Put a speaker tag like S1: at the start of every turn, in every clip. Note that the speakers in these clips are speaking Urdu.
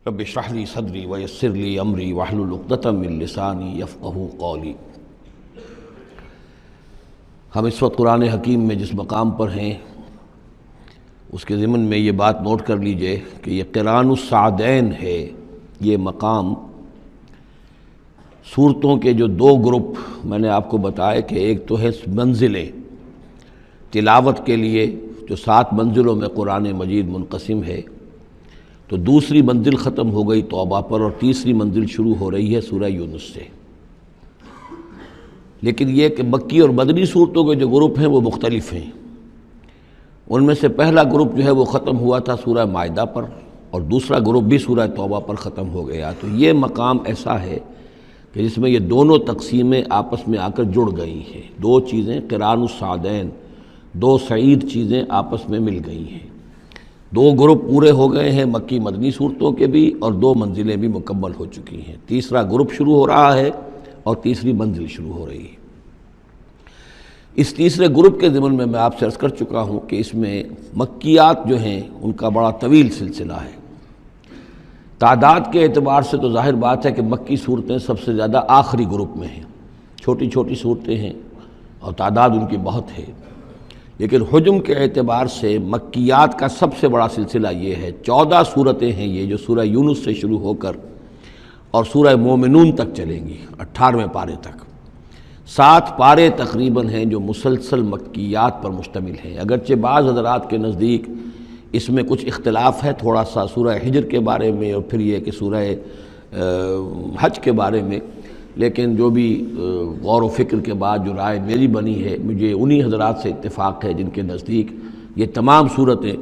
S1: رب اشرح لی صدری ویسر لی امری واحلل عقدۃ من لسانی یفقہوا قولی۔ ہم اس وقت قرآن حکیم میں جس مقام پر ہیں اس کے ضمن میں یہ بات نوٹ کر لیجئے کہ یہ قران الصعدین ہے۔ یہ مقام صورتوں کے جو دو گروپ میں نے آپ کو بتایا کہ ایک تو ہے منزلیں تلاوت کے لیے جو 7 منزلوں میں قرآن مجید منقسم ہے، تو دوسری منزل ختم ہو گئی توبہ پر اور تیسری منزل شروع ہو رہی ہے سورہ یونس سے۔ لیکن یہ کہ مکی اور مدنی صورتوں کے جو گروپ ہیں وہ مختلف ہیں۔ ان میں سے پہلا گروپ جو ہے وہ ختم ہوا تھا سورہ مائدہ پر، اور دوسرا گروپ بھی سورہ توبہ پر ختم ہو گیا۔ تو یہ مقام ایسا ہے کہ جس میں یہ دونوں تقسیمیں آپس میں آ کر جڑ گئی ہیں، دو چیزیں قران الصعدین، دو سعید چیزیں آپس میں مل گئی ہیں۔ 2 گروپ پورے ہو گئے ہیں مکی مدنی صورتوں کے بھی، اور 2 منزلیں بھی مکمل ہو چکی ہیں۔ تیسرا گروپ شروع ہو رہا ہے اور تیسری منزل شروع ہو رہی ہے۔ اس تیسرے گروپ کے ضمن میں آپ سے عرض کر چکا ہوں کہ اس میں مکیات جو ہیں ان کا بڑا طویل سلسلہ ہے۔ تعداد کے اعتبار سے تو ظاہر بات ہے کہ مکی صورتیں سب سے زیادہ آخری گروپ میں ہیں، چھوٹی چھوٹی صورتیں ہیں اور تعداد ان کی بہت ہے، لیکن حجم کے اعتبار سے مکیات کا سب سے بڑا سلسلہ یہ ہے۔ 14 صورتیں ہیں یہ جو سورہ یونس سے شروع ہو کر اور سورہ مومنون تک چلیں گی، 18ویں پارے تک۔ 7 پارے تقریباً ہیں جو مسلسل مکیات پر مشتمل ہیں، اگرچہ بعض حضرات کے نزدیک اس میں کچھ اختلاف ہے تھوڑا سا سورہ حجر کے بارے میں اور پھر یہ کہ سورہ حج کے بارے میں، لیکن جو بھی غور و فکر کے بعد جو رائے میری بنی ہے، مجھے انہی حضرات سے اتفاق ہے جن کے نزدیک یہ تمام صورتیں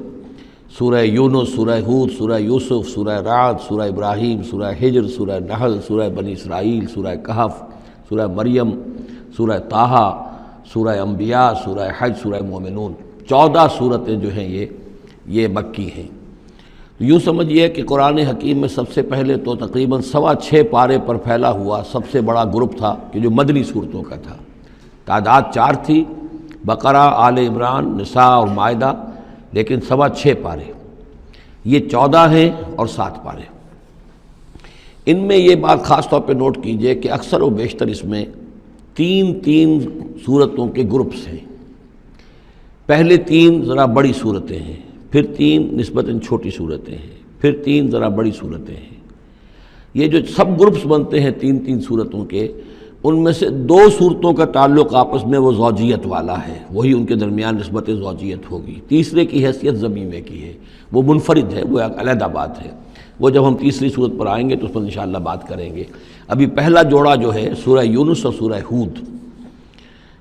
S1: سورہ یونس، سورہ ہود، سورہ یوسف، سورہ رعد، سورہ ابراہیم، سورہ حجر، سورہ نحل، سورہ بنی اسرائیل، سورہ کہف، سورہ مریم، سورہ طٰہٰ، سورہ انبیاء، سورہ حج، سورہ مومنون، 14 صورتیں جو ہیں یہ مکی ہیں۔ یوں سمجھیے کہ قرآن حکیم میں سب سے پہلے تو تقریباً 6.25 پارے پر پھیلا ہوا سب سے بڑا گروپ تھا کہ جو مدنی صورتوں کا تھا۔ تعداد 4 تھی، بقرہ، آل عمران، نساء اور مائدہ، لیکن 6.25 پارے، یہ 14 ہیں اور 7 پارے۔ ان میں یہ بات خاص طور پہ نوٹ کیجئے کہ اکثر و بیشتر اس میں 3 صورتوں کے گروپس ہیں۔ پہلے 3 ذرا بڑی صورتیں ہیں، پھر 3 نسبتاً چھوٹی صورتیں ہیں، پھر 3 ذرا بڑی صورتیں ہیں۔ یہ جو سب گروپس بنتے ہیں 3 صورتوں کے، ان میں سے 2 صورتوں کا تعلق آپس میں وہ زوجیت والا ہے، وہی ان کے درمیان نسبت زوجیت ہوگی۔ تیسرے کی حیثیت ضمیمے کی ہے، وہ منفرد ہے، وہ ایک علیحدہ بات ہے، وہ جب ہم تیسری صورت پر آئیں گے تو اس پر انشاءاللہ بات کریں گے۔ ابھی پہلا جوڑا جو ہے سورہ یونس اور سورہ ہود،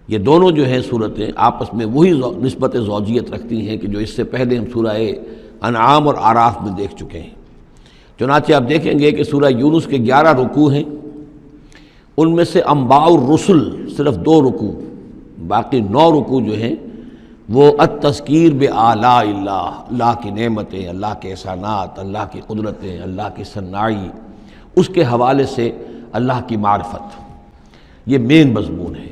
S1: یہ دونوں جو ہیں صورتیں آپس میں وہی نسبت زوجیت رکھتی ہیں کہ جو اس سے پہلے ہم سورہ انعام اور اعراف میں دیکھ چکے ہیں۔ چنانچہ آپ دیکھیں گے کہ سورہ یونس کے 11 رکوع ہیں، ان میں سے انباء الرسل صرف 2 رکوع، باقی 9 رکوع جو ہیں وہ التذکیر بآلاء اللہ، اللہ کی نعمتیں، اللہ کے احسانات، اللہ کی قدرتیں، اللہ کی صناعی، اس کے حوالے سے اللہ کی معرفت، یہ مین مضمون ہے۔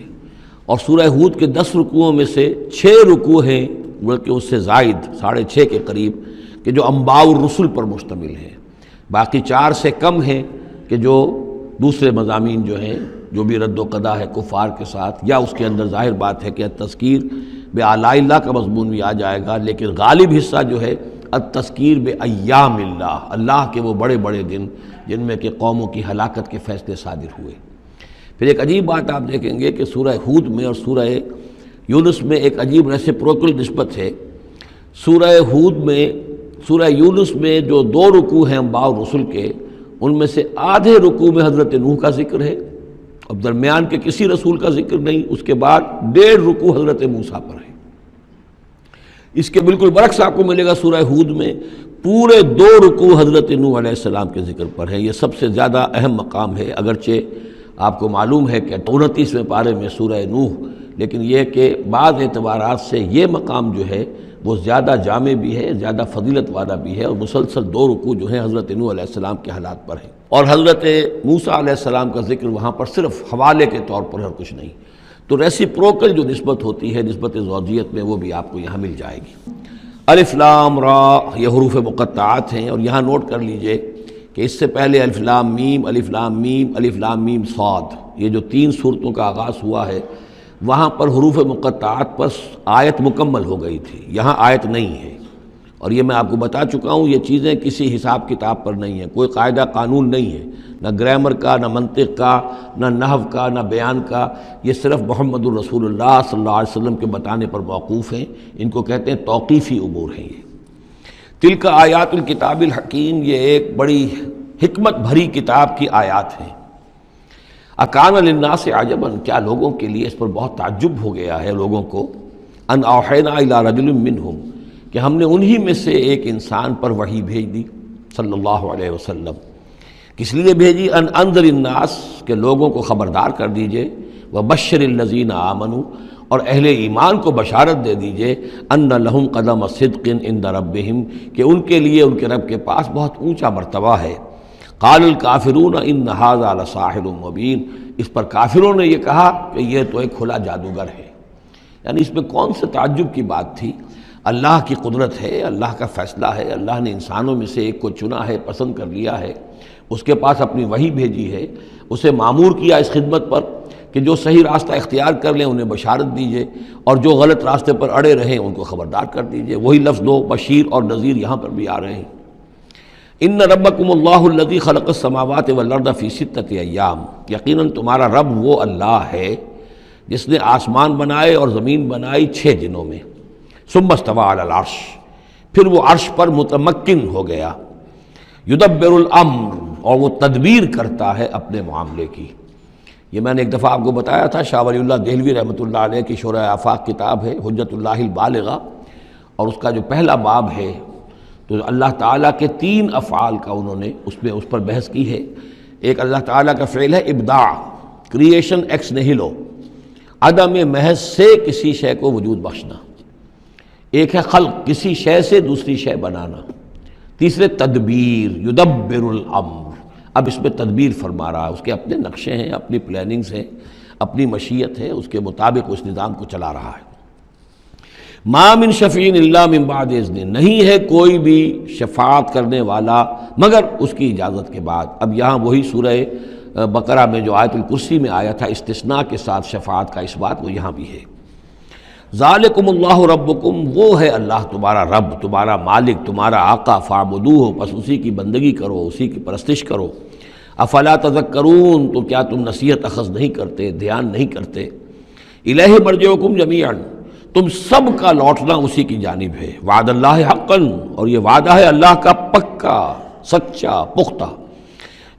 S1: اور سورہ ہود کے 10 رکوعوں میں سے 6 رکوع ہیں بلکہ اس سے زائد 6.5 کے قریب کہ جو انباء الرسل پر مشتمل ہیں، باقی 4 سے کم ہیں کہ جو دوسرے مضامین جو ہیں جو بھی رد و قضا ہے کفار کے ساتھ، یا اس کے اندر ظاہر بات ہے کہ التذکیر بآلاء اللہ کا مضمون بھی آ جائے گا، لیکن غالب حصہ جو ہے التذکیر بایام اللہ، اللہ کے وہ بڑے بڑے دن جن میں کہ قوموں کی ہلاکت کے فیصلے صادر ہوئے۔ پھر ایک عجیب بات آپ دیکھیں گے کہ سورہ ہود میں اور سورہ یونس میں ایک عجیب ریسیپروکل نسبت ہے۔ سورہ ہود میں، سورہ یونس میں جو 2 رکوع ہیں انباء الرسل کے، ان میں سے آدھے رکوع میں حضرت نوح کا ذکر ہے، اب درمیان کے کسی رسول کا ذکر نہیں، اس کے بعد 1.5 رکوع حضرت موسیٰ پر ہے۔ اس کے بالکل برعکس آپ کو ملے گا سورہ ہود میں پورے 2 رکوع حضرت نوح علیہ السلام کے ذکر پر ہے۔ یہ سب سے زیادہ اہم مقام ہے، اگرچہ آپ کو معلوم ہے کہ 29ویں پارے میں سورہ نوح، لیکن یہ کہ بعض اعتبارات سے یہ مقام جو ہے وہ زیادہ جامع بھی ہے، زیادہ فضیلت والا بھی ہے، اور مسلسل 2 رکوع جو ہیں حضرت نوح علیہ السلام کے حالات پر ہیں، اور حضرت موسیٰ علیہ السلام کا ذکر وہاں پر صرف حوالے کے طور پر اور کچھ نہیں۔ تو ریسیپروکل جو نسبت ہوتی ہے نسبت زوجیت میں، وہ بھی آپ کو یہاں مل جائے گی۔ الف لام را یہ حروف مقطعات ہیں، اور یہاں نوٹ کر لیجئے کہ اس سے پہلے الف لام میم الف لام میم الف لام میم صاد، یہ جو 3 صورتوں کا آغاز ہوا ہے وہاں پر حروف مقطعات پر آیت مکمل ہو گئی تھی، یہاں آیت نہیں ہے۔ اور یہ میں آپ کو بتا چکا ہوں، یہ چیزیں کسی حساب کتاب پر نہیں ہیں، کوئی قاعدہ قانون نہیں ہے، نہ گرامر کا، نہ منطق کا، نہ نحو کا، نہ بیان کا، یہ صرف محمد الرسول اللہ صلی اللہ علیہ وسلم کے بتانے پر موقوف ہیں، ان کو کہتے ہیں توقیفی امور ہیں۔ یہ تلک آیات الکتاب الحکیم، یہ ایک بڑی حکمت بھری کتاب کی آیات ہیں۔ اکان للناس عجبا، کیا لوگوں کے لیے اس پر بہت تعجب ہو گیا ہے لوگوں کو، ان اوحینا الی رجل منہم، کہ ہم نے انہی میں سے ایک انسان پر وحی بھیج دی صلی اللہ علیہ وسلم۔ کس لیے بھیجی؟ ان انذر الناس، کہ لوگوں کو خبردار کر دیجئے، وبشر الذین آمنوا، اور اہل ایمان کو بشارت دے دیجئے، ان لہم قدم صدق عند ربہم، کہ ان کے لیے ان کے رب کے پاس بہت اونچا مرتبہ ہے۔ قال الکافرون ان ھذا لساحر مبین، اس پر کافروں نے یہ کہا کہ یہ تو ایک کھلا جادوگر ہے۔ یعنی اس میں کون سے تعجب کی بات تھی؟ اللہ کی قدرت ہے، اللہ کا فیصلہ ہے، اللہ نے انسانوں میں سے ایک کو چنا ہے، پسند کر لیا ہے، اس کے پاس اپنی وحی بھیجی ہے، اسے مامور کیا اس خدمت پر کہ جو صحیح راستہ اختیار کر لیں انہیں بشارت دیجئے، اور جو غلط راستے پر اڑے رہیں ان کو خبردار کر دیجئے۔ وہی لفظ دو، بشیر اور نذیر، یہاں پر بھی آ رہے ہیں۔ ان ربکم اللہ الذی خلق السماوات والارض فی 6 ایام، یقیناً تمہارا رب وہ اللہ ہے جس نے آسمان بنائے اور زمین بنائی 6 دنوں میں۔ ثم استوى علی العرش، پھر وہ عرش پر متمکن ہو گیا۔ یدبر الامر، اور وہ تدبیر کرتا ہے اپنے معاملے کی۔ یہ میں نے ایک دفعہ آپ کو بتایا تھا، شاہ ولی اللہ دہلوی رحمۃ اللہ علیہ کی شرح آفاق کتاب ہے حجت اللہ البالغہ، اور اس کا جو پہلا باب ہے تو اللہ تعالیٰ کے 3 افعال کا انہوں نے اس پر بحث کی ہے۔ ایک اللہ تعالیٰ کا فعل ہے ابداع، کریشن ایکس نہیلو، عدم محض سے کسی شے کو وجود بخشنا۔ ایک ہے خلق، کسی شے سے دوسری شے بنانا۔ تیسرے تدبیر، یدبر الامر، اب اس میں تدبیر فرما رہا ہے، اس کے اپنے نقشے ہیں، اپنی پلاننگز ہیں، اپنی مشیت ہے، اس کے مطابق اس نظام کو چلا رہا ہے۔ ما من شفیع الا من بعد اذن، نہیں ہے کوئی بھی شفاعت کرنے والا مگر اس کی اجازت کے بعد۔ اب یہاں وہی سورہ بقرہ میں جو آیت الکرسی میں آیا تھا استثناء کے ساتھ شفاعت کا اثبات، وہ یہاں بھی ہے۔ ذالکم اللہ ربکم، وہ ہے اللہ تمہارا رب، تمہارا مالک، تمہارا آقا، فاعبدوہ، بس اسی کی بندگی کرو، اسی کی پرستش کرو۔ افلا تذکرون، تو کیا تم نصیحت اخذ نہیں کرتے، دھیان نہیں کرتے؟ الیہ مرجعکم جمیعا، تم سب کا لوٹنا اسی کی جانب ہے۔ وعد اللہ حقا، اور یہ وعدہ ہے اللہ کا پکا، سچا، پختہ۔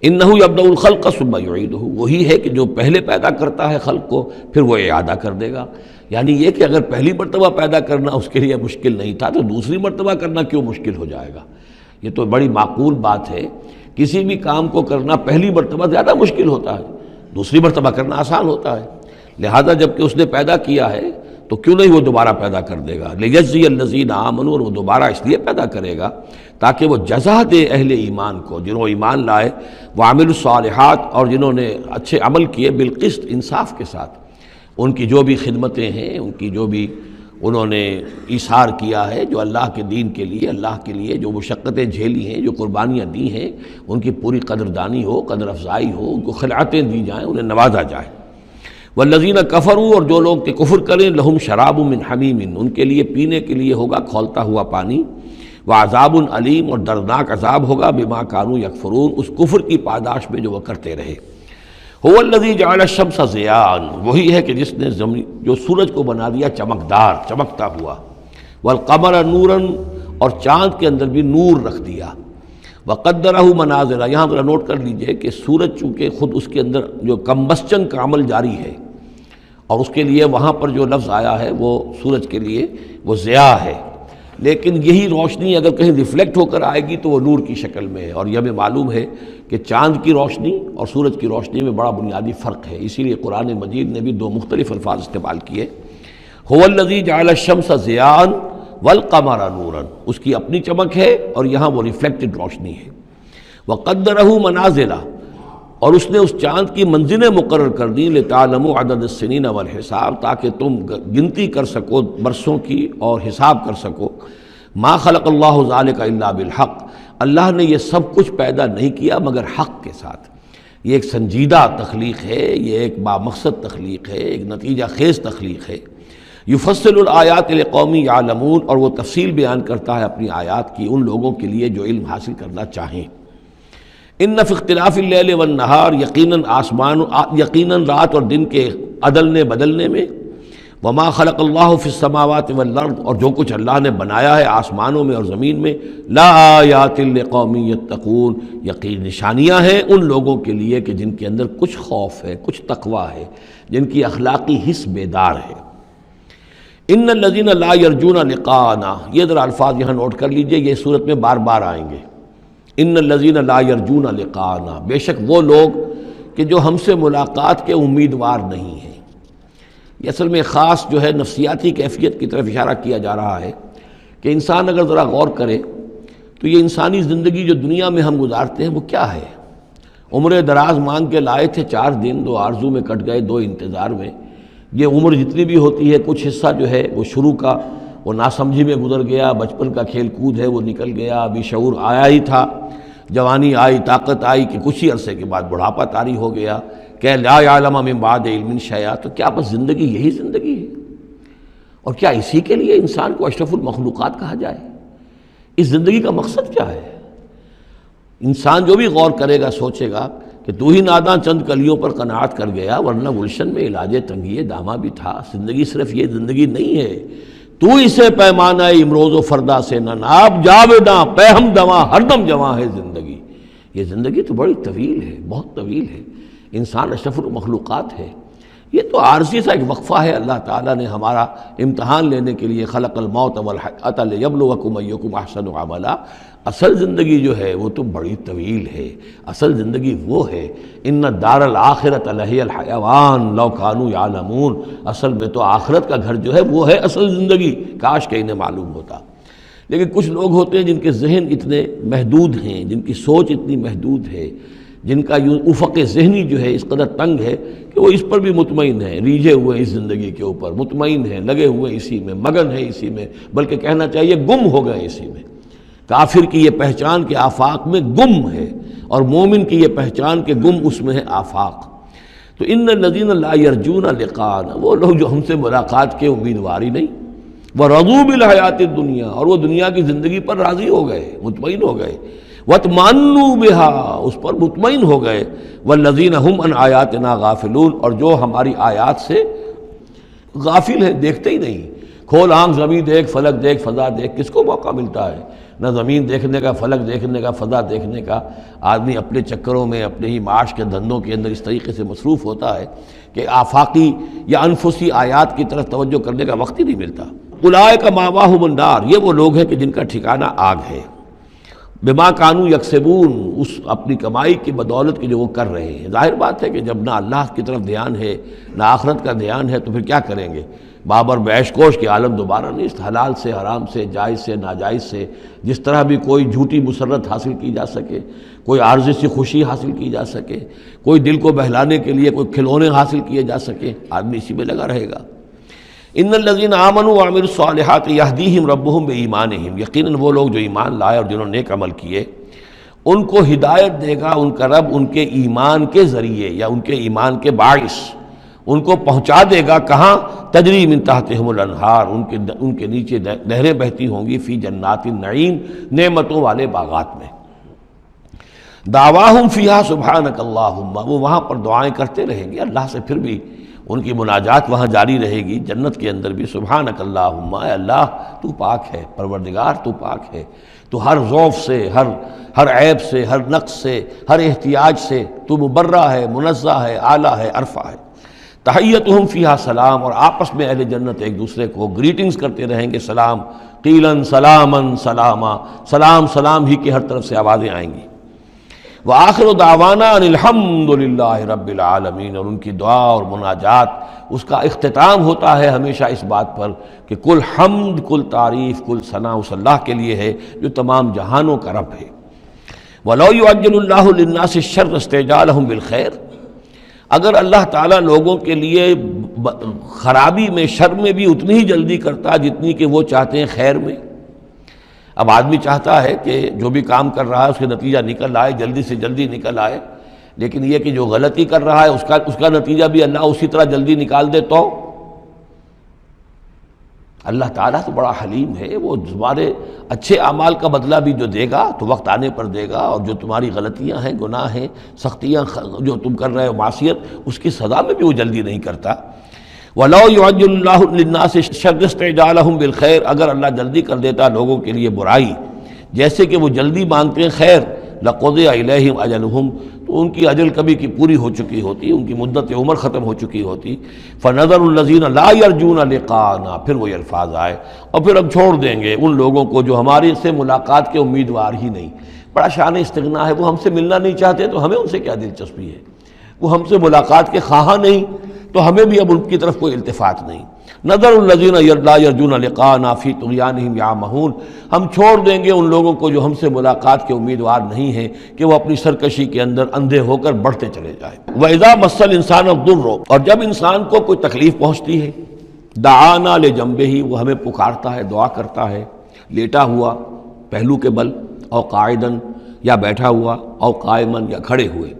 S1: انہ یبدأ الخلق ثم یعیدہ، وہی ہے کہ جو پہلے پیدا کرتا ہے خلق کو پھر وہ اعادہ کر دے گا۔ یعنی یہ کہ اگر پہلی مرتبہ پیدا کرنا اس کے لیے مشکل نہیں تھا تو دوسری مرتبہ کرنا کیوں مشکل ہو جائے گا؟ یہ تو بڑی معقول بات ہے۔ کسی بھی کام کو کرنا پہلی مرتبہ زیادہ مشکل ہوتا ہے، دوسری مرتبہ کرنا آسان ہوتا ہے۔ لہذا جب کہ اس نے پیدا کیا ہے تو کیوں نہیں وہ دوبارہ پیدا کر دے گا؟ لیجزی الذین آمنوا، اور وہ دوبارہ اس لیے پیدا کرے گا تاکہ وہ جزا دے اہل ایمان کو، جنہوں ایمان لائے، وعملوا الصالحات، اور جنہوں نے اچھے عمل کیے، بالقسط، انصاف کے ساتھ۔ ان کی جو بھی خدمتیں ہیں، ان کی جو بھی انہوں نے ایثار کیا ہے، جو اللہ کے دین کے لیے، اللہ کے لیے جو مشقتیں جھیلی ہیں، جو قربانیاں دی ہیں، ان کی پوری قدردانی ہو، قدر افزائی ہو، ان کو خلعتیں دی جائیں، انہیں نوازا جائے۔ والذین کفروا، اور جو لوگ کہ کفر کریں، لہم شراب من حمیم، ان کے لیے پینے کے لیے ہوگا کھولتا ہوا پانی، وعذاب علیم، اور دردناک عذاب ہوگا بما کانوا یکفرون، اس کفر کی پاداش میں جو وہ کرتے رہے۔ هو الذی جعل الشمس ضیاء، وہی ہے کہ جس نے جو سورج کو بنا دیا چمکدار، چمکتا ہوا، والقمر نورا، اور چاند کے اندر بھی نور رکھ دیا، وقدرہ منازل، یہاں ذرا نوٹ کر لیجئے کہ سورج چونکہ خود اس کے اندر جو کمبسچن کا عمل جاری ہے، اور اس کے لیے وہاں پر جو لفظ آیا ہے وہ سورج کے لیے وہ ضیاء ہے، لیکن یہی روشنی اگر کہیں ریفلیکٹ ہو کر آئے گی تو وہ نور کی شکل میں ہے۔ اور یہ ہمیں معلوم ہے کہ چاند کی روشنی اور سورج کی روشنی میں بڑا بنیادی فرق ہے، اسی لیے قرآن مجید نے بھی 2 مختلف الفاظ استعمال کیے۔ هو الذی جعل الشمس ضیاء والقمر نورا، اس کی اپنی چمک ہے اور یہاں وہ ریفلیکٹڈ روشنی ہے۔ وقدرہ منازل، اور اس نے اس چاند کی منزلیں مقرر کر دیں، لتعلموا عدد السنین والحساب، تاکہ تم گنتی کر سکو برسوں کی اور حساب کر سکو۔ ما خلق اللہ ذلک الا بالحق، اللہ نے یہ سب کچھ پیدا نہیں کیا مگر حق کے ساتھ. یہ ایک سنجیدہ تخلیق ہے، یہ ایک بامقصد تخلیق ہے، ایک نتیجہ خیز تخلیق ہے. یفصل الآیات لقوم یعلمون، اور وہ تفصیل بیان کرتا ہے اپنی آیات کی ان لوگوں کے لیے جو علم حاصل کرنا چاہیں. ان فی اختلاف اللیل والنہار، یقیناً رات اور دن کے عدلنے بدلنے میں، وما خلق اللہ فی السماوات والارض، اور جو کچھ اللہ نے بنایا ہے آسمانوں میں اور زمین میں، لا آیات لقوم یتقون، یقین نشانیاں ہیں ان لوگوں کے لیے کہ جن کے اندر کچھ خوف ہے، کچھ تقویٰ ہے، جن کی اخلاقی حس بیدار ہے. ان الذین لا یرجون لقاءنا، یہ ذرا الفاظ یہاں نوٹ کر لیجئے، یہ صورت میں بار بار آئیں گے. ان الذین لا یرجون لقاءنا، بے شک وہ لوگ کہ جو ہم سے ملاقات کے امیدوار نہیں ہیں. یہ اصل میں خاص جو ہے نفسیاتی کیفیت کی طرف اشارہ کیا جا رہا ہے کہ انسان اگر ذرا غور کرے تو یہ انسانی زندگی جو دنیا میں ہم گزارتے ہیں وہ کیا ہے. عمر دراز مانگ کے لائے تھے 4 دن، 2 آرزو میں کٹ گئے، 2 انتظار میں. یہ عمر جتنی بھی ہوتی ہے کچھ حصہ جو ہے وہ شروع کا وہ ناسمجھی میں گزر گیا، بچپن کا کھیل کود ہے وہ نکل گیا، ابھی شعور آیا ہی تھا، جوانی آئی، طاقت آئی کہ کچھ ہی عرصے کے بعد بڑھاپا طاری ہو گیا. کہ لا یعلم من بعد علم شیئا، تو کیا بس زندگی یہی زندگی ہے؟ اور کیا اسی کے لیے انسان کو اشرف المخلوقات کہا جائے؟ اس زندگی کا مقصد کیا ہے؟ انسان جو بھی غور کرے گا سوچے گا کہ تو ہی ناداں چند کلیوں پر قناعت کر گیا، ورنہ گلشن میں علاج تنگی دامہ بھی تھا. زندگی صرف یہ زندگی نہیں ہے. تو اسے پیمانہ امروز و فردا سے نہ ناب، جاویداں پہ ہم دواں ہر دم جواں ہے زندگی. یہ زندگی تو بڑی طویل ہے، بہت طویل ہے. انسان اشرف المخلوقات ہے. یہ تو عارضی سا ایک وقفہ ہے اللہ تعالیٰ نے ہمارا امتحان لینے کے لیے. خلق الموت والحیات لیبلوکم ایکم احسن عملا. اصل زندگی جو ہے وہ تو بڑی طویل ہے. اصل زندگی وہ ہے ان الدار الآخرۃ لہی الحیوان لو کانوا یعلمون. اصل میں تو آخرت کا گھر جو ہے وہ ہے اصل زندگی، کاش کہ انہیں معلوم ہوتا. لیکن کچھ لوگ ہوتے ہیں جن کے ذہن اتنے محدود ہیں، جن کی سوچ اتنی محدود ہے، جن کا افق ذہنی جو ہے اس قدر تنگ ہے کہ وہ اس پر بھی مطمئن ہیں، ریجھے ہوئے اس زندگی کے اوپر مطمئن ہیں، لگے ہوئے اسی میں، مگن ہے اسی میں، بلکہ کہنا چاہیے گم ہو گئے اسی میں. کافر کی یہ پہچان کہ آفاق میں گم ہے، اور مومن کی یہ پہچان کہ گم اس میں ہے آفاق. تو ان الذین لا یرجون لقاءنا، وہ لوگ جو ہم سے ملاقات کے امیدوار ہی نہیں. ورضوا بالحیات الدنیا، اور وہ دنیا کی زندگی پر راضی ہو گئے، مطمئن ہو گئے. وَاطْمَأَنُّوا بِهَا، اس پر مطمئن ہو گئے. وَالَّذِينَ هُمْ عَنْ آیَاتِنَا غَافِلُونَ، اور جو ہماری آیات سے غافل ہے، دیکھتے ہی نہیں. کھول آنکھ، زمین دیکھ، فلک دیکھ، فضا دیکھ، کس کو موقع ملتا ہے؟ نہ زمین دیکھنے کا، فلک دیکھنے کا، فضا دیکھنے کا. آدمی اپنے چکروں میں، اپنے ہی معاش کے دھندوں کے اندر اس طریقے سے مصروف ہوتا ہے کہ آفاقی یا انفسی آیات کی طرف توجہ کرنے کا وقت ہی نہیں ملتا. اولئک مأواہم النار، یہ وہ لوگ ہیں کہ جن کا ٹھکانہ آگ ہے. بما کانوا یکسبون، اس اپنی کمائی کی بدولت کی جو وہ کر رہے ہیں. ظاہر بات ہے کہ جب نہ اللہ کی طرف دھیان ہے نہ آخرت کا دھیان ہے تو پھر کیا کریں گے؟ بابر بیش کوش کے عالم دوبارہ نہیں. حلال سے، حرام سے، جائز سے، ناجائز سے جس طرح بھی کوئی جھوٹی مسرت حاصل کی جا سکے، کوئی عارضی سی خوشی حاصل کی جا سکے، کوئی دل کو بہلانے کے لیے کوئی کھلونے حاصل کیے جا سکے، آدمی اسی میں لگا رہے گا. ان الذین آمنوا وعملوا الصالحات یہدیہم ربہم بایمانہم، یقیناً وہ لوگ جو ایمان لائے اور جنہوں نے نیک عمل کیے ان کو ہدایت دے گا ان کا رب ان کے ایمان کے ذریعے یا ان کے ایمان کے باعث. ان کو پہنچا دے گا کہاں؟ تجری من تحتہم الانہار، ان کے نیچے نہریں بہتی ہوں گی، فی جنات النعیم، نعمتوں والے باغات میں. دعواہم فیہا سبحانک اللہم، وہ وہاں پر دعائیں کرتے رہیں گے اللہ سے، پھر بھی ان کی مناجات وہاں جاری رہے گی. جنت کے اندر بھی سبحانک اللہم، اے اللہ تو پاک ہے، پروردگار تو پاک ہے، تو ہر ضعف سے، ہر عیب سے، ہر نقص سے، ہر احتیاج سے تو مبرہ ہے، منزہ ہے، اعلیٰ ہے، عرفہ ہے. تحیتہم فیہا سلام، اور آپس میں اہل جنت ایک دوسرے کو گریٹنگز کرتے رہیں گے، سلام قیلاً سلاماً سلاما، سلام سلام ہی کی ہر طرف سے آوازیں آئیں گی. وآخر دعوانا ان الحمد للہ رب العالمین، اور ان کی دعا اور مناجات اس کا اختتام ہوتا ہے ہمیشہ اس بات پر کہ کل حمد، کل تعریف، کل ثنا اس اللہ کے لیے ہے جو تمام جہانوں کا رب ہے. وَلَوْ يُعَجِّلُ اللَّهُ لِلنَّاسِ الشَّرَّ اسْتِعْجَالَهُم بِالْخَيْرِ، اگر اللہ تعالیٰ لوگوں کے لیے خرابی میں، شر میں بھی اتنی ہی جلدی کرتا جتنی کہ وہ چاہتے ہیں خیر میں. اب آدمی چاہتا ہے کہ جو بھی کام کر رہا ہے اس کے نتیجہ نکل آئے، جلدی سے جلدی نکل آئے، لیکن یہ کہ جو غلطی کر رہا ہے اس کا نتیجہ بھی اللہ اسی طرح جلدی نکال دے تو اللہ تعالیٰ تو بڑا حلیم ہے، وہ تمہارے اچھے اعمال کا بدلہ بھی جو دے گا تو وقت آنے پر دے گا، اور جو تمہاری غلطیاں ہیں، گناہ ہیں، سختیاں جو تم کر رہے ہو، معصیت، اس کی سزا میں بھی وہ جلدی نہیں کرتا۔ وَلَوْ يُعَجِّلُ اللَّهُ لِلنَّاسِ الشَّرَّ اسْتِعْجَالَهُم بِالْخَيْرِ، اگر اللہ جلدی کر دیتا لوگوں کے لیے برائی، جیسے کہ وہ جلدی مانگتے ہیں خیر، لَقُضِيَ إِلَيْهِمْ أَجَلُهُمْ، تو ان کی اجل کبھی کی پوری ہو چکی ہوتی، ان کی مدت عمر ختم ہو چکی ہوتی۔ فَنَذَرُ الَّذِينَ لَا يَرْجُونَ لِقَاءَنَا، پھر وہ الفاظ آئے، اور پھر ہم چھوڑ دیں گے ان لوگوں کو جو ہمارے سے ملاقات کے امیدوار ہی نہیں۔ بڑا شان استغنا ہے، وہ ہم سے ملنا نہیں چاہتے تو ہمیں ان سے کیا دلچسپی ہے، وہ ہم سے ملاقات کے خواہاں نہیں تو ہمیں بھی اب ان کی طرف کوئی التفات نہیں۔ نظر الذین لا یرجون لقاءنا فی طغیانہم یعمہون، ہم چھوڑ دیں گے ان لوگوں کو جو ہم سے ملاقات کے امیدوار نہیں ہیں کہ وہ اپنی سرکشی کے اندر اندھے ہو کر بڑھتے چلے جائیں۔ وَإِذَا مَسَّ الْإِنسَانَ الضُّرُّ، اور جب انسان کو کوئی تکلیف پہنچتی ہے، دعانا لجنبہ، وہ ہمیں پکارتا ہے، دعا کرتا ہے، لیٹا ہوا پہلو کے بل، او قاعدن، یا بیٹھا ہوا، او قائمن، یا کھڑے ہوئے۔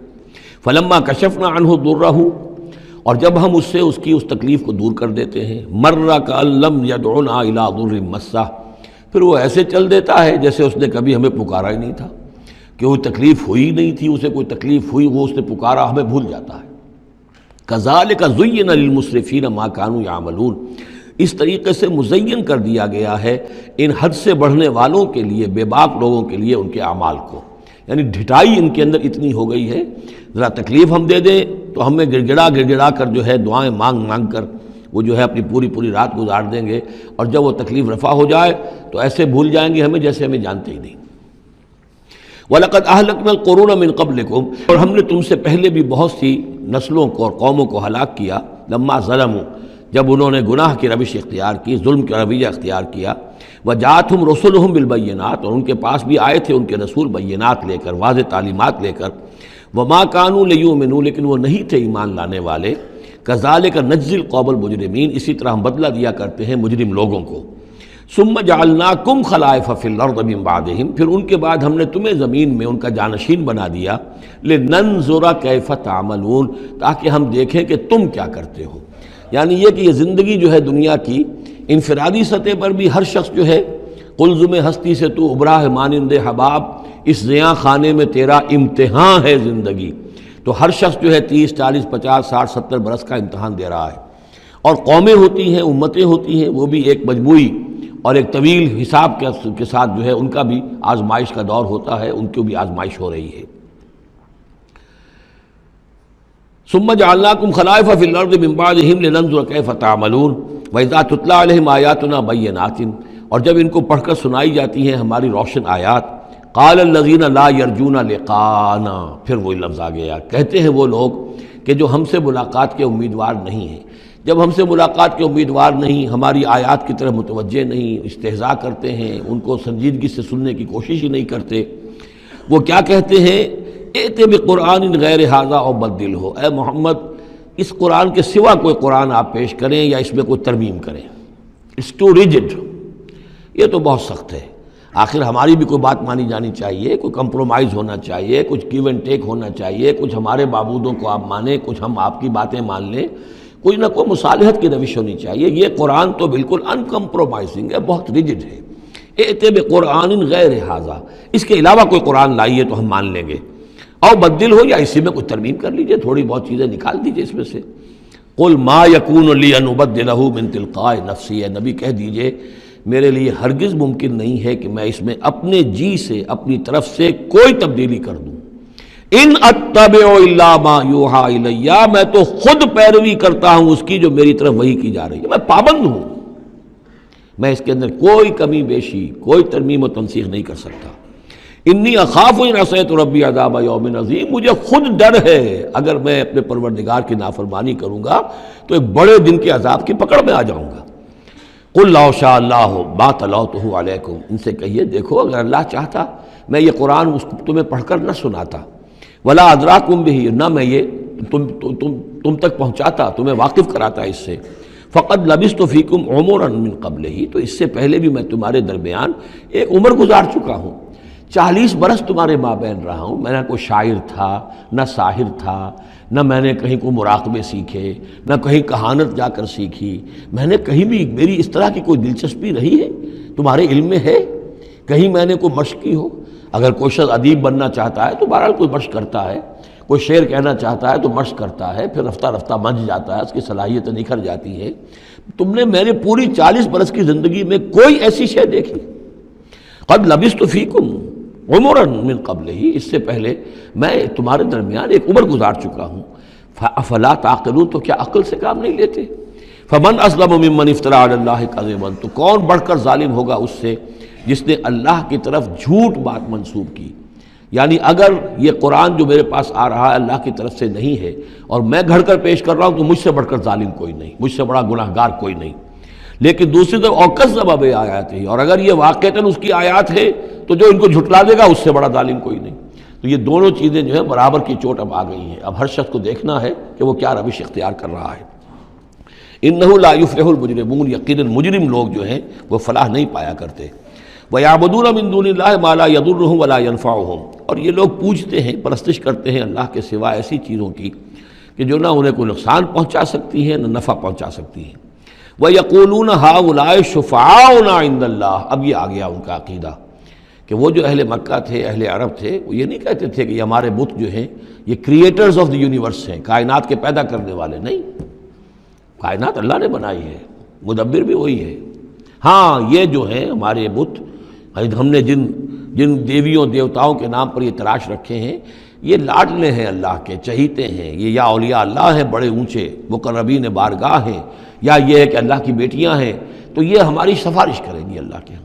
S1: فلما کشفنا عنہ ضرہ، اور جب ہم اس سے اس کی اس تکلیف کو دور کر دیتے ہیں، مر کأن لم یدعنا الی ضر مسہ، پھر وہ ایسے چل دیتا ہے جیسے اس نے کبھی ہمیں پکارا ہی نہیں تھا، کہ وہ تکلیف ہوئی نہیں تھی، اسے کوئی تکلیف ہوئی، وہ اس نے پکارا، ہمیں بھول جاتا ہے۔ کذالک زین للمسرفین ما کانوا یعملون، اس طریقے سے مزین کر دیا گیا ہے ان حد سے بڑھنے والوں کے لیے، بے باک لوگوں کے لیے، ان کے اعمال کو، یعنی ڈھٹائی ان کے اندر اتنی ہو گئی ہے، ذرا تکلیف ہم دے دیں تو ہمیں گڑ گڑا کر جو ہے دعائیں مانگ مانگ کر وہ جو ہے اپنی پوری رات گزار دیں گے، اور جب وہ تکلیف رفع ہو جائے تو ایسے بھول جائیں گے ہمیں جیسے ہمیں جانتے ہی نہیں۔ وَلَقَدْ أَهْلَكْنَا الْقُرُونَ مِن قَبْلِكُمْ، اور ہم نے تم سے پہلے بھی بہت سی نسلوں کو اور قوموں کو ہلاک کیا، لما ظلموا، جب انہوں نے گناہ کی روش اختیار کی، ظلم کا رویہ اختیار کیا، وَجَاءَتْهُمْ رُسُلُهُمْ بِالْبَيِّنَاتِ، اور ان کے پاس بھی آئے تھے ان کے رسول بینات لے کر، واضح تعلیمات لے کر، وَمَا كَانُوا لِيُؤْمِنُوا، لیکن وہ نہیں تھے ایمان لانے والے، كَذَلِكَ نَجْزِي الْقَوْمَ الْمُجْرِمِينَ، اسی طرح ہم بدلہ دیا کرتے ہیں مجرم لوگوں کو۔ ثُمَّ جَعَلْنَاكُمْ خَلَائِفَ فِي الْأَرْضِ مِن بَعْدِهِمْ، پھر ان کے بعد ہم نے تمہیں زمین میں ان کا جانشین بنا دیا، لِنَنظُرَ كَيْفَ تَعْمَلُونَ، تاکہ ہم دیکھیں کہ تم کیا کرتے ہو۔ یعنی یہ کہ یہ زندگی جو ہے دنیا کی انفرادی سطح پر بھی ہر شخص جو ہے، قلزم ہستی سے تو ابرا ہے مانند حباب، اس زیاں خانے میں تیرا امتحان ہے زندگی، تو ہر شخص جو ہے 30 40 50 60 70 برس کا امتحان دے رہا ہے، اور قومیں ہوتی ہیں، امتیں ہوتی ہیں، وہ بھی ایک مجموعی اور ایک طویل حساب کے ساتھ جو ہے ان کا بھی آزمائش کا دور ہوتا ہے، ان کو بھی آزمائش ہو رہی ہے۔ ثم جعلناکم خلائف فی الارض من بعدہم لننظر کیف تعملون واذا تتلی علیہم آیاتنا بینات، اور جب ان کو پڑھ کر سنائی جاتی ہیں ہماری روشن آیات، قال الذین لا یرجون لقاءنا، پھر وہی لفظ آ گیا، کہتے ہیں وہ لوگ کہ جو ہم سے ملاقات کے امیدوار نہیں ہیں، جب ہم سے ملاقات کے امیدوار نہیں، ہماری آیات کی طرف متوجہ نہیں، استہزاء کرتے ہیں، ان کو سنجیدگی سے سننے کی کوشش ہی نہیں کرتے، وہ کیا کہتے ہیں، ائت بقرآن غیر ھذا او بدلہ، اے محمد اس قرآن کے سوا کوئی قرآن آپ پیش کریں یا اس میں کوئی ترمیم کریں، اٹس ٹو ریجڈ، یہ تو بہت سخت ہے، آخر ہماری بھی کوئی بات مانی جانی چاہیے، کوئی کمپرومائز ہونا چاہیے، کچھ گیو اینڈ ٹیک ہونا چاہیے، کچھ ہمارے معبودوں کو آپ مانیں، کچھ ہم آپ کی باتیں مان لیں، کوئی نہ کوئی مصالحت کی روش ہونی چاہیے۔ یہ قرآن تو بالکل ان کمپرومائزنگ ہے، بہت ریجڈ ہے، ائت بقرآن غیر ھذا، اس کے علاوہ کوئی قرآن لائیے تو ہم مان لیں گے، او بدل ہو، یا اسی میں کوئی ترمیم کر لیجئے، تھوڑی بہت چیزیں نکال دیجئے اس میں سے۔ قل ما یکون لی ان ابدلہ من تلقاء نفسی، اے نبی کہہ دیجئے میرے لیے ہرگز ممکن نہیں ہے کہ میں اس میں اپنے جی سے، اپنی طرف سے کوئی تبدیلی کر دوں۔ ان اتبع الا ما یوحی الی، میں تو خود پیروی کرتا ہوں اس کی جو میری طرف وحی کی جا رہی ہے، میں پابند ہوں، میں اس کے اندر کوئی کمی بیشی، کوئی ترمیم و تنسیخ نہیں کر سکتا۔ انی اخاف ان عصیت ربی عذاب یوم عظیم، مجھے خود ڈر ہے اگر میں اپنے پروردگار کی نافرمانی کروں گا تو ایک بڑے دن کے عذاب کی پکڑ میں آ جاؤں گا۔ قل لو شاء اللہ ما تلوتہ علیکم، ان سے کہیے دیکھو اگر اللہ چاہتا میں یہ قرآن اس کو تمہیں پڑھ کر نہ سناتا، ولا ادراکم بہ، نہ میں یہ تم تک پہنچاتا، تمہیں واقف کراتا اس سے، فقد لبثت فیکم عمرا من قبلہ، تو اس سے پہلے بھی میں تمہارے درمیان ایک عمر گزار چکا ہوں، 40 برس تمہارے مابین رہا ہوں۔ میں نہ کوئی شاعر تھا، نہ ساحر تھا، نہ میں نے کہیں کوئی مراقبے سیکھے، نہ کہیں کہانت جا کر سیکھی، میں نے کہیں بھی میری اس طرح کی کوئی دلچسپی رہی ہے تمہارے علم میں ہے؟ کہیں میں نے کوئی مشق کی ہو؟ اگر کوئی شخص ادیب بننا چاہتا ہے تو بہرحال کوئی مشق کرتا ہے، کوئی شعر کہنا چاہتا ہے تو مشق کرتا ہے، پھر رفتہ رفتہ منجھ جاتا ہے، اس کی صلاحیتیں نکھر جاتی ہیں۔ تم نے میرے پوری 40 برس کی زندگی میں کوئی ایسی شے دیکھی؟ قد لبثت فیکم عمرا من قبلہ، اس سے پہلے میں تمہارے درمیان ایک عمر گزار چکا ہوں۔ فافلا تعقلون، تو کیا عقل سے کام نہیں لیتے؟ فمن اظلم ممن افترى على اللہ کذبا، تو کون بڑھ کر ظالم ہوگا اس سے جس نے اللہ کی طرف جھوٹ بات منسوب کی؟ یعنی اگر یہ قرآن جو میرے پاس آ رہا ہے اللہ کی طرف سے نہیں ہے اور میں گھڑ کر پیش کر رہا ہوں تو مجھ سے بڑھ کر ظالم کوئی نہیں، مجھ سے بڑا گناہگار کوئی نہیں۔ لیکن دوسری طرف اوکذب بآیاتہ، اور اگر یہ واقعتاً اس کی آیات ہے تو جو ان کو جھٹلا دے گا اس سے بڑا ظالم کوئی نہیں۔ تو یہ دونوں چیزیں جو ہے برابر کی چوٹ اب آ گئی ہیں۔ اب ہر شخص کو دیکھنا ہے کہ وہ کیا روش اختیار کر رہا ہے۔ انہ لا یفلح المجرمون، یقیناً مجرم لوگ جو ہیں وہ فلاح نہیں پایا کرتے۔ وَيَعْبُدُونَ مِن دُونِ اللَّهِ مَا لَا يَضُرُّهُمْ وَلَا يَنفَعُهُمْ، اور یہ لوگ پوجتے ہیں، پرستش کرتے ہیں اللہ کے سوا ایسی چیزوں کی کہ جو نہ انہیں کوئی نقصان پہنچا سکتی ہیں نہ نفع پہنچا سکتی ہیں۔ وَيَقُولُونَ هَؤُلَاءِ شُفَعَاؤُنَا عِندَ اللَّهِ، اب یہ آ گیا ان کا عقیدہ کہ وہ جو اہل مکہ تھے، اہل عرب تھے، وہ یہ نہیں کہتے تھے کہ یہ ہمارے بت جو ہیں یہ کریٹرز آف دی یونیورس ہیں، کائنات کے پیدا کرنے والے نہیں، کائنات اللہ نے بنائی ہے، مدبر بھی وہی ہے۔ ہاں یہ جو ہیں ہمارے بت، ہم نے جن دیویوں دیوتاؤں کے نام پر یہ تراش رکھے ہیں، یہ لاڈلے ہیں اللہ کے، چہیتے ہیں، یہ یا اولیاء اللہ ہیں بڑے اونچے مقربین بارگاہ ہیں، یا یہ ہے کہ اللہ کی بیٹیاں ہیں، تو یہ ہماری سفارش کریں گی اللہ کے ہاں۔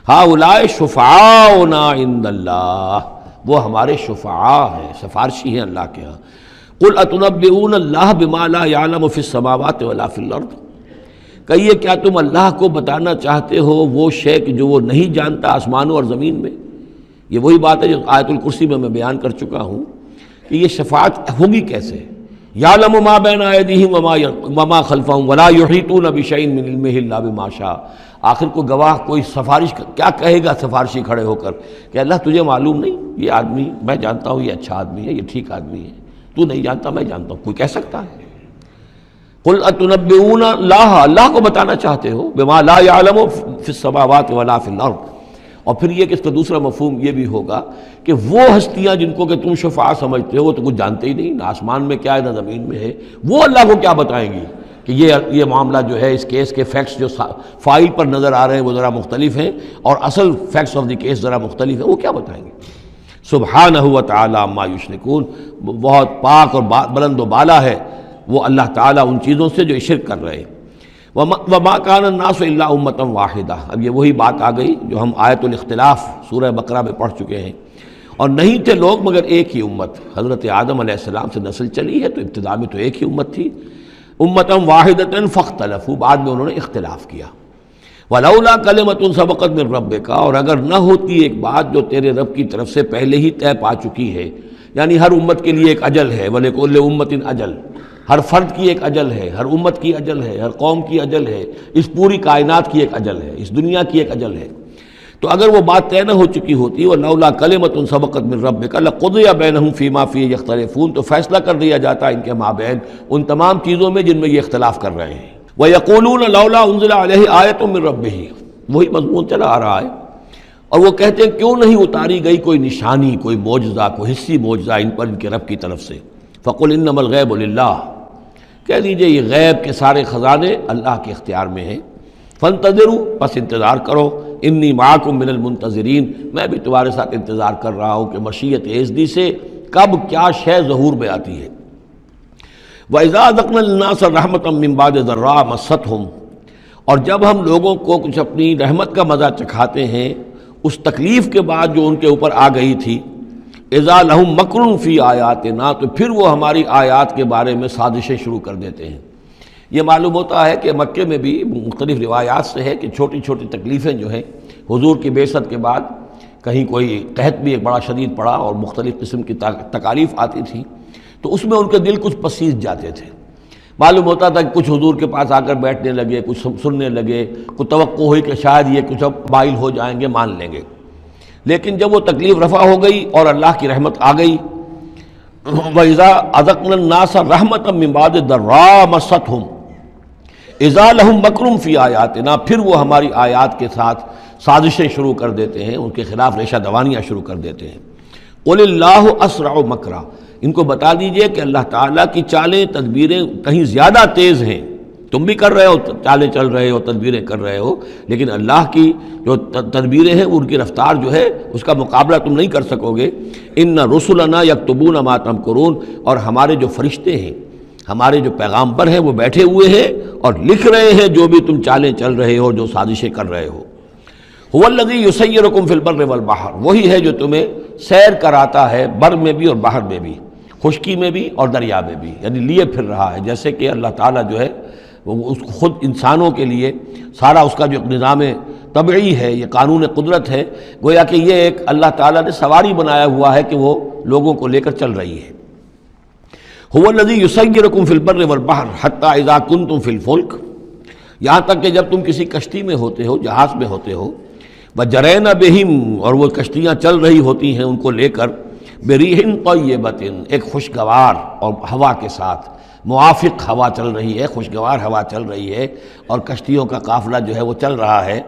S1: ہؤلاء شفعاؤنا عند اللہ، وہ ہمارے شفعاء ہیں، سفارشی ہیں اللہ کے ہاں۔ قل اتنبئون اللہ بما لا يعلم فی السماوات ولا فی الارض، کہیے کیا تم اللہ کو بتانا چاہتے ہو وہ شے جو وہ نہیں جانتا آسمانوں اور زمین میں؟ یہ وہی بات ہے جو آیت الکرسی میں بیان کر چکا ہوں کہ یہ شفاعت ہوگی کیسے۔ یعلم ما بین ایدیہم وما خلفہم ولا یحیطون بشیء من علمہ الا بما شاء، آخر کو گواہ کوئی سفارش کیا کہے گا سفارشی کھڑے ہو کر کہ اللہ تجھے معلوم نہیں یہ آدمی، میں جانتا ہوں یہ اچھا آدمی ہے، یہ ٹھیک آدمی ہے، تو نہیں جانتا میں جانتا ہوں، کوئی کہہ سکتا ہے؟ قل اتنبئون اللہ، اللہ کو بتانا چاہتے ہو بما لا يعلم فی السماوات ولا فی الارض، اور پھر یہ کہ اس کا دوسرا مفہوم یہ بھی ہوگا کہ وہ ہستیاں جن کو کہ تم شفاعہ سمجھتے ہو وہ تو کچھ جانتے ہی نہیں، نہ آسمان میں کیا ہے نہ زمین میں ہے، وہ اللہ کو کیا بتائیں گی کہ یہ معاملہ جو ہے اس کیس کے فیکٹس جو فائل پر نظر آ رہے ہیں وہ ذرا مختلف ہیں اور اصل فیکٹس آف دی کیس ذرا مختلف ہیں، وہ کیا بتائیں گے؟ سبحانہ و تعالی عما یشرکون، بہت پاک اور بلند و بالا ہے وہ اللہ تعالیٰ ان چیزوں سے جو شرک کر رہے ہیں۔ وما کان الناس الا امۃ واحدہ، اب یہ وہی بات آ گئی جو ہم آیت الاختلاف سورہ بقرہ میں پڑھ چکے ہیں، اور نہیں تھے لوگ مگر ایک ہی امت، حضرت آدم علیہ السلام سے نسل چلی ہے تو ابتدا میں تو ایک ہی امت تھی، امۃ واحدۃ فاختلفوا، بعد میں انہوں نے اختلاف کیا۔ ولولا کلمۃ سبقت من ربک، اور اگر نہ ہوتی ایک بات جو تیرے رب کی طرف سے پہلے ہی طے پا چکی ہے، یعنی ہر امت کے لیے ایک اجل ہے، ولکل امۃ اجل، ہر فرد کی ایک اجل ہے، ہر امت کی اجل ہے، ہر قوم کی اجل ہے، اس پوری کائنات کی ایک اجل ہے، اس دنیا کی ایک اجل ہے، تو اگر وہ بات طے نہ ہو چکی ہوتی وَلَوْلَا كَلِمَةٌ سَبَقَتْ مِن رَبِّكَ لَقُضِيَ بَيْنَهُمْ فِي مَا فِيهِ يَخْتَلِفُونَ، تو فیصلہ کر دیا جاتا ان کے مابین ان تمام چیزوں میں جن میں یہ اختلاف کر رہے ہیں۔ وَيَقُولُونَ لَوْلَا أُنزِلَ عَلَيْهِ آيَةٌ مِّن رَبِّهِ، وہی مضمون چلا آ رہا ہے، اور وہ کہتے ہیں کیوں نہیں اتاری گئی کوئی نشانی، کوئی معجزہ، کوئی حصی معجزہ ان پر ان کے رب کی طرف سے۔ فَقُلْ إِنَّمَا الْغَيْبُ لِلَّهِ، کہہ دیجئے یہ غیب کے سارے خزانے اللہ کے اختیار میں ہیں۔ فانتظروا، پس انتظار کرو، انی معکم من المنتظرین، میں بھی تمہارے ساتھ انتظار کر رہا ہوں کہ مشیت ایزدی سے کب کیا شے ظہور میں آتی ہے۔ وَإِذَا أَذَقْنَا النَّاسَ رَحْمَةً مِّن بَعْدِ ضَرَّاءٍ مَسَّتْهُمْ، اور جب ہم لوگوں کو کچھ اپنی رحمت کا مزہ چکھاتے ہیں اس تکلیف کے بعد جو ان کے اوپر آ گئی تھی، اِذَا لَهُم مَكْرٌ فِي آیَاتِنَا، تو پھر وہ ہماری آیات کے بارے میں سازشیں شروع کر دیتے ہیں۔ یہ معلوم ہوتا ہے کہ مکے میں بھی مختلف روایات سے ہے کہ چھوٹی چھوٹی تکلیفیں جو ہیں حضور کی بعثت کے بعد، کہیں کوئی قحط بھی ایک بڑا شدید پڑا اور مختلف قسم کی تکالیف آتی تھی، تو اس میں ان کے دل کچھ پسیج جاتے تھے۔ معلوم ہوتا تھا کہ کچھ حضور کے پاس آ کر بیٹھنے لگے، کچھ سننے لگے، کچھ توقع ہوئی کہ شاید یہ کچھ اب مائل ہو جائیں گے، مان لیں گے۔ لیکن جب وہ تکلیف رفع ہو گئی اور اللہ کی رحمت آ گئی، وَإِذَا أَذَقْنَا النَّاسَ رَحْمَةً مِّن بَعْدِ ضَرَّاءٍ مَّسَّتْهُمْ إِذَا لَهُم مَّكْرٌ فِي آيَاتِنَا، پھر وہ ہماری آیات کے ساتھ سازشیں شروع کر دیتے ہیں، ان کے خلاف ریشہ دوانیاں شروع کر دیتے ہیں۔ قُلِ اللَّهُ أَسْرَعُ مَكْرًا، ان کو بتا دیجئے کہ اللہ تعالیٰ کی چالیں تدبیریں کہیں زیادہ تیز ہیں۔ تم بھی کر رہے ہو، چالیں چل رہے ہو، تدبیریں کر رہے ہو، لیکن اللہ کی جو تدبیریں ہیں ان کی رفتار جو ہے اس کا مقابلہ تم نہیں کر سکو گے۔ ان رسلنا یکتبون ما تمکرون، اور ہمارے جو فرشتے ہیں، ہمارے جو پیغامبر ہیں وہ بیٹھے ہوئے ہیں اور لکھ رہے ہیں جو بھی تم چالیں چل رہے ہو، جو سازشیں کر رہے ہو۔ هو الذی یسیرکم فی البر والبحر، وہی ہے جو تمہیں سیر کراتا ہے بر میں بھی اور بحر میں بھی، خشکی میں بھی اور دریا میں بھی، یعنی لیے پھر رہا ہے۔ جیسے کہ اللہ تعالیٰ جو ہے وہ اس خود انسانوں کے لیے سارا اس کا جو نظام طبعی ہے، یہ قانون قدرت ہے، گویا کہ یہ ایک اللہ تعالیٰ نے سواری بنایا ہوا ہے کہ وہ لوگوں کو لے کر چل رہی ہے۔ هو الذی یسیرکم فی البر والبحر حتی اذا کنتم فی الفلک، یہاں تک کہ جب تم کسی کشتی میں ہوتے ہو، جہاز میں ہوتے ہو، وجرین بہم، اور وہ کشتیاں چل رہی ہوتی ہیں ان کو لے کر، بریح طیبۃ، ایک خوشگوار اور ہوا کے ساتھ، موافق ہوا چل رہی ہے، خوشگوار ہوا چل رہی ہے، اور کشتیوں کا قافلہ جو ہے وہ چل رہا ہے۔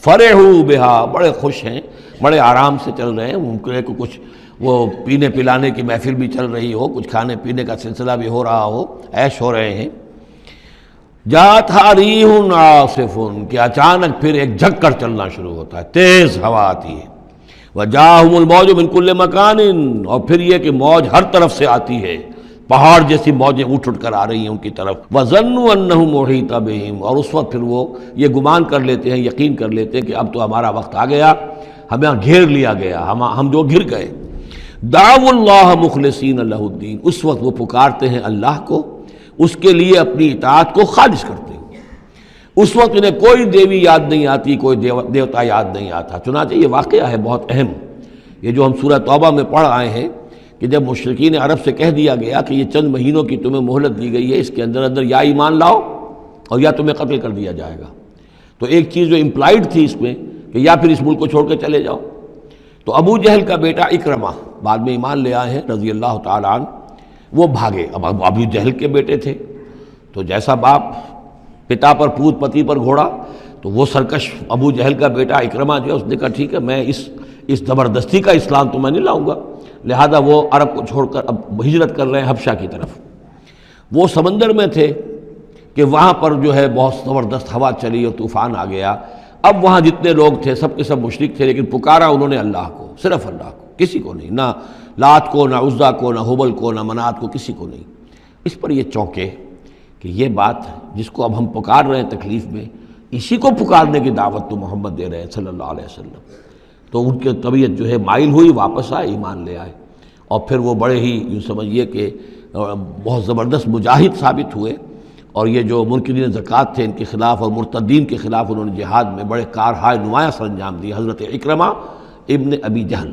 S1: فرحوا بہا، بڑے خوش ہیں، بڑے آرام سے چل رہے ہیں، ممکن ہے کہ کچھ وہ پینے پلانے کی محفل بھی چل رہی ہو، کچھ کھانے پینے کا سلسلہ بھی ہو رہا ہو، عیش ہو رہے ہیں۔ جاءتھا ریح عاصف، کہ اچانک پھر ایک جھک کر چلنا شروع ہوتا ہے، تیز ہوا آتی ہے۔ وجاءہم الموج من کل مکان، اور پھر یہ کہ موج ہر طرف سے آتی ہے، پہاڑ جیسی موجیں اٹھ کر آ رہی ہیں ان کی طرف۔ وظنوا انہم محیط بہم، اور اس وقت پھر وہ یہ گمان کر لیتے ہیں، یقین کر لیتے ہیں کہ اب تو ہمارا وقت آ گیا، ہمیں گھیر لیا گیا، ہم جو گر گئے۔ دعوا اللہ مخلصین لہ الدین، اس وقت وہ پکارتے ہیں اللہ کو، اس کے لیے اپنی اطاعت کو خالص کرتے ہیں۔ اس وقت انہیں کوئی دیوی یاد نہیں آتی، کوئی دیوتا یاد نہیں آتا۔ چنانچہ یہ واقعہ ہے بہت اہم، یہ جو ہم سورہ توبہ میں پڑھ آئے ہیں کہ جب مشرکین عرب سے کہہ دیا گیا کہ یہ چند مہینوں کی تمہیں مہلت دی گئی ہے، اس کے اندر اندر یا ایمان لاؤ اور یا تمہیں قتل کر دیا جائے گا، تو ایک چیز جو امپلائڈ تھی اس میں کہ یا پھر اس ملک کو چھوڑ کے چلے جاؤ۔ تو ابو جہل کا بیٹا اکرمہ بعد میں ایمان لے آئے ہیں رضی اللہ تعالیٰ عنہ، وہ بھاگے۔ اب ابو جہل کے بیٹے تھے تو جیسا باپ پتا پر پوت پتی پر گھوڑا، تو وہ سرکش ابو جہل کا بیٹا اکرمہ جو ہے اس نے کہا ٹھیک ہے، میں اس زبردستی کا اسلام تو میں نہیں لاؤں گا، لہذا وہ عرب کو چھوڑ کر اب ہجرت کر رہے ہیں حبشہ کی طرف۔ وہ سمندر میں تھے کہ وہاں پر جو ہے بہت زبردست ہوا چلی اور طوفان آ گیا۔ اب وہاں جتنے لوگ تھے سب کے سب مشرک تھے، لیکن پکارا انہوں نے اللہ کو، صرف اللہ کو، کسی کو نہیں، نہ لات کو، نہ عزا کو، نہ حبل کو، نہ منات کو، کسی کو نہیں۔ اس پر یہ چونکے کہ یہ بات جس کو اب ہم پکار رہے ہیں تکلیف میں، اسی کو پکارنے کی دعوت تو محمد دے رہے ہیں صلی اللہ علیہ وسلم۔ تو ان کی طبیعت جو ہے مائل ہوئی، واپس آئے، ایمان لے آئے، اور پھر وہ بڑے ہی یوں سمجھیے کہ بہت زبردست مجاہد ثابت ہوئے، اور یہ جو منکرین زکوٰۃ تھے ان کے خلاف اور مرتدین کے خلاف انہوں نے جہاد میں بڑے کارہائے نمایاں سر انجام دیے، حضرت اکرمہ ابن ابی جہل۔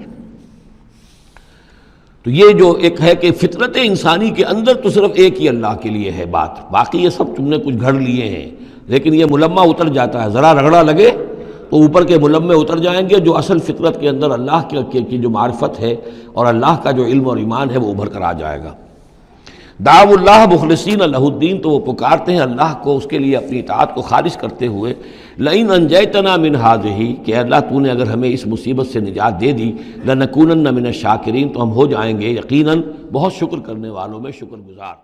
S1: تو یہ جو ایک ہے کہ فطرت انسانی کے اندر تو صرف ایک ہی اللہ کے لیے ہے بات، باقی یہ سب تم نے کچھ گھڑ لیے ہیں، لیکن یہ ملمہ اتر جاتا ہے، ذرا رگڑا لگے تو اوپر کے ملمے اتر جائیں گے، جو اصل فطرت کے اندر اللہ کی جو معرفت ہے اور اللہ کا جو علم اور ایمان ہے وہ ابھر کر آ جائے گا۔ دعوا اللہ مخلصین لہ الدین، تو وہ پکارتے ہیں اللہ کو اس کے لیے اپنی اطاعت کو خالص کرتے ہوئے، لئن انجیتنا من ہذہ، کہ اللہ تو نے اگر ہمیں اس مصیبت سے نجات دے دی، لنکونن من الشاکرین، تو ہم ہو جائیں گے یقیناً بہت شکر کرنے والوں میں شکر گزار۔